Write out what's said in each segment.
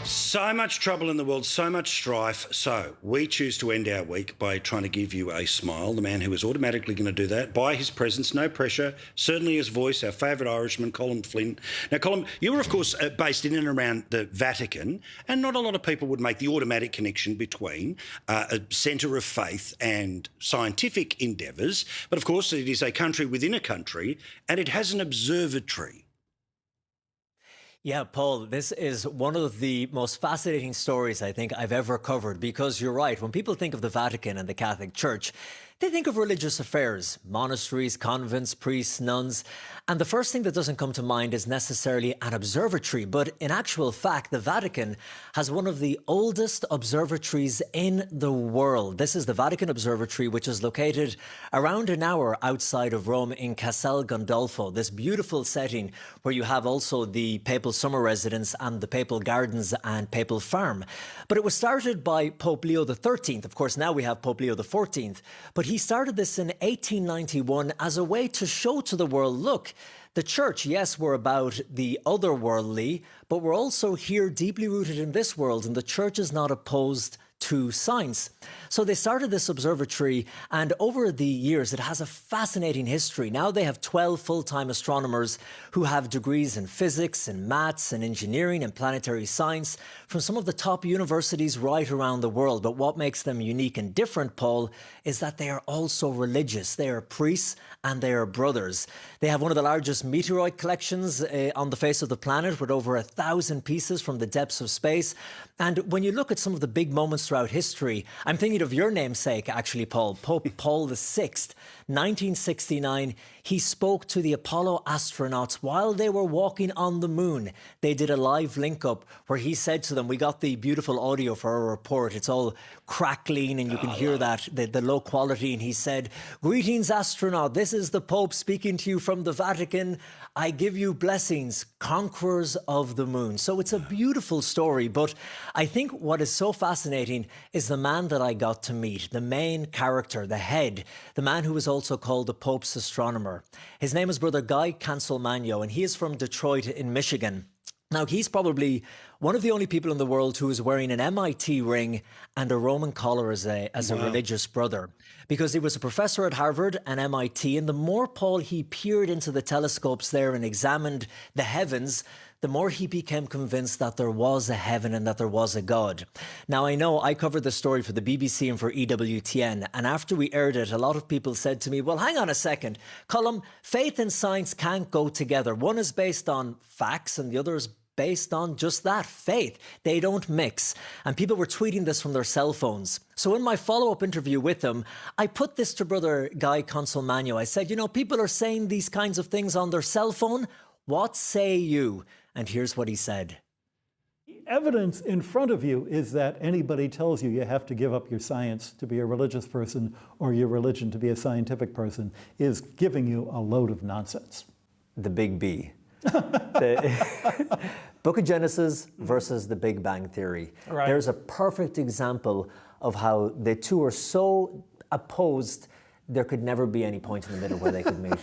So much trouble in the world, so much strife. So we choose to end our week by trying to give you a smile. The man who is automatically going to do that by his presence, no pressure, certainly his voice, our favourite Irishman, Colm Flynn. Now, Colm, you were, of course, based in and around the Vatican, and not a lot of people would make the automatic connection between a centre of faith and scientific endeavours. But, of course, it is a country within a country, and it has an observatory. Yeah, Paul, this is one of the most fascinating stories I think I've ever covered, because you're right. When people think of the Vatican and the Catholic Church, they think of religious affairs, monasteries, convents, priests, nuns. And the first thing that doesn't come to mind is necessarily an observatory. But in actual fact, the Vatican has one of the oldest observatories in the world. This is the Vatican Observatory, which is located around an hour outside of Rome in Castel Gandolfo, this beautiful setting where you have also the papal summer residence and the papal gardens and papal farm. But it was started by Pope Leo XIII. Of course, now we have Pope Leo XIV. But he started this in 1891 as a way to show to the world, look, the church, yes, we're about the otherworldly, but we're also here deeply rooted in this world, and the church is not opposed to science. So they started this observatory, and over the years, it has a fascinating history. Now they have 12 full-time astronomers who have degrees in physics and maths and engineering and planetary science from some of the top universities right around the world. But what makes them unique and different, Paul, is that they are also religious. They are priests and they are brothers. They have one of the largest meteorite collections on the face of the planet, with over 1,000 pieces from the depths of space. And when you look at some of the big moments throughout history, I'm thinking of your namesake, actually, Paul, Pope Paul VI, 1969. He spoke to the Apollo astronauts while they were walking on the moon. They did a live link-up where he said to them, we got the beautiful audio for our report. It's all crackling and you can hear that, the low quality. And he said, greetings, astronaut. This is the Pope speaking to you from the Vatican. I give you blessings, conquerors of the moon. So it's a beautiful story. But I think what is so fascinating is the man that I got to meet, the main character, the head, the man who was also called the Pope's astronomer. His name is Brother Guy Cancelmagno, and he is from Detroit in Michigan. Now, he's probably one of the only people in the world who is wearing an MIT ring and a Roman collar as a religious brother, because he was a professor at Harvard and MIT. And the more, Paul, he peered into the telescopes there and examined the heavens, the more he became convinced that there was a heaven and that there was a God. Now, I know I covered the story for the BBC and for EWTN, and after we aired it, a lot of people said to me, well, hang on a second, Colm, faith and science can't go together. One is based on facts and the other is based on just that, faith. They don't mix. And people were tweeting this from their cell phones. So in my follow-up interview with him, I put this to Brother Guy Cancelmagno. I said, you know, people are saying these kinds of things on their cell phone. What say you? And here's what he said. The evidence in front of you is that anybody tells you you have to give up your science to be a religious person or your religion to be a scientific person is giving you a load of nonsense. The big B. The Book of Genesis versus the Big Bang Theory. Right. There's a perfect example of how the two are so opposed, there could never be any point in the middle where they could meet.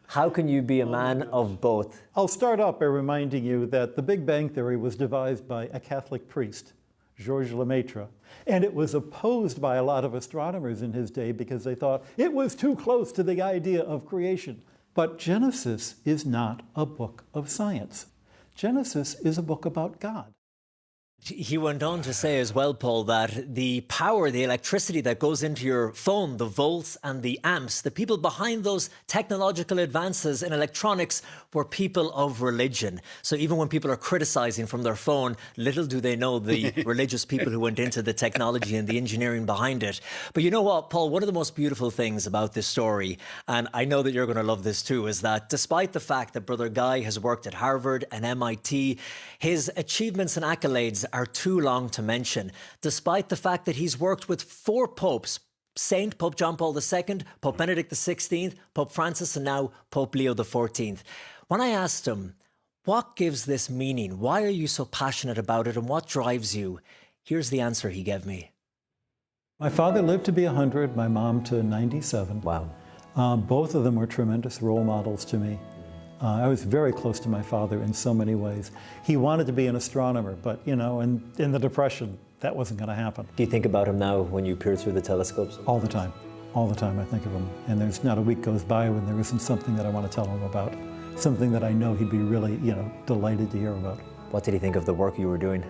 How can you be a man of both? I'll start off by reminding you that the Big Bang Theory was devised by a Catholic priest, Georges Lemaitre, and it was opposed by a lot of astronomers in his day because they thought it was too close to the idea of creation. But Genesis is not a book of science. Genesis is a book about God. He went on to say as well, Paul, that the power, the electricity that goes into your phone, the volts and the amps, the people behind those technological advances in electronics were people of religion. So even when people are criticizing from their phone, little do they know the religious people who went into the technology and the engineering behind it. But you know what, Paul, one of the most beautiful things about this story, and I know that you're going to love this too, is that despite the fact that Brother Guy has worked at Harvard and MIT, his achievements and accolades are too long to mention, despite the fact that he's worked with 4 popes, Saint Pope John Paul II, Pope Benedict XVI, Pope Francis, and now Pope Leo XIV. When I asked him, what gives this meaning? Why are you so passionate about it and what drives you? Here's the answer he gave me. My father lived to be 100, my mom to 97. Wow. Both of them were tremendous role models to me. I was very close to my father in so many ways. He wanted to be an astronomer, but, you know, in the Depression, that wasn't going to happen. Do you think about him now when you peer through the telescopes? All the time. All the time I think of him. And there's not a week goes by when there isn't something that I want to tell him about. Something that I know he'd be really, you know, delighted to hear about. What did he think of the work you were doing?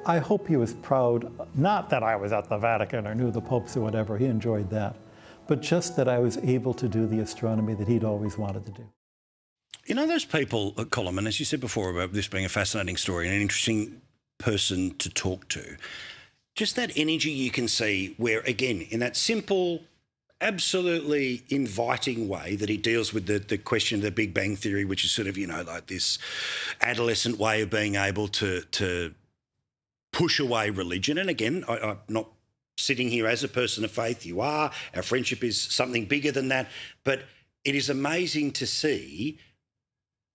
I hope he was proud, not that I was at the Vatican or knew the popes or whatever, he enjoyed that, but just that I was able to do the astronomy that he'd always wanted to do. You know those people, Colm, and as you said before about this being a fascinating story and an interesting person to talk to, just that energy you can see where, again, in that simple, absolutely inviting way that he deals with the question of the Big Bang Theory, which is sort of, you know, like this adolescent way of being able to push away religion. And again, I'm not sitting here as a person of faith. You are. Our friendship is something bigger than that. But it is amazing to see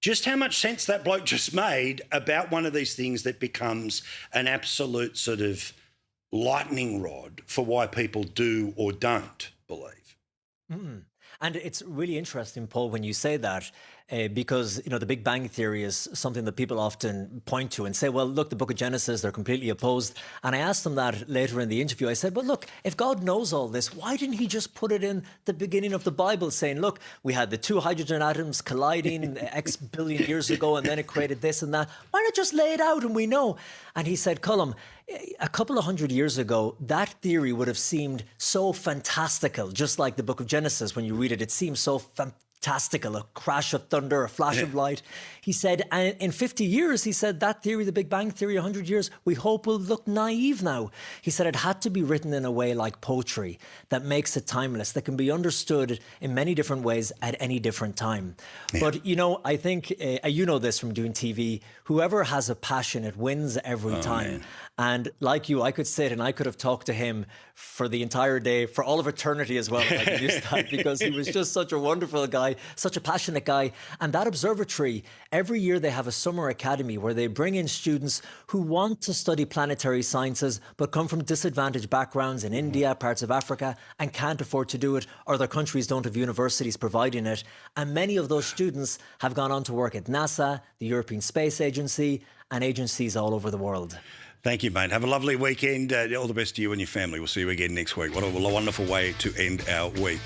just how much sense that bloke just made about one of these things that becomes an absolute sort of lightning rod for why people do or don't believe. Mm. And it's really interesting, Paul, when you say that, because, you know, the Big Bang Theory is something that people often point to and say, well, look, the book of Genesis, they're completely opposed. And I asked them that later in the interview. I said, but look, if God knows all this, why didn't he just put it in the beginning of the Bible saying, look, we had the two hydrogen atoms colliding X billion years ago, and then it created this and that. Why not just lay it out and we know? And he said, Colm, a couple of hundred years ago, that theory would have seemed so fantastical, just like the book of Genesis. When you read it, it seems so fantastical, a crash of thunder, a flash of light. He said, and in 50 years, he said, that theory, the Big Bang Theory, 100 years, we hope will look naive now. He said it had to be written in a way like poetry that makes it timeless, that can be understood in many different ways at any different time. Yeah. But, you know, I think, you know this from doing TV, whoever has a passion, it wins every time. Man. And like you, I could sit and I could have talked to him for the entire day, for all of eternity as well. I can use that because he was just such a wonderful guy, such a passionate guy. And that observatory, every year they have a summer academy where they bring in students who want to study planetary sciences but come from disadvantaged backgrounds in India, parts of Africa, and can't afford to do it, or their countries don't have universities providing it. And many of those students have gone on to work at NASA, the European Space Agency, and agencies all over the world. Thank you, mate. Have a lovely weekend. All the best to you and your family. We'll see you again next week. What a wonderful way to end our week.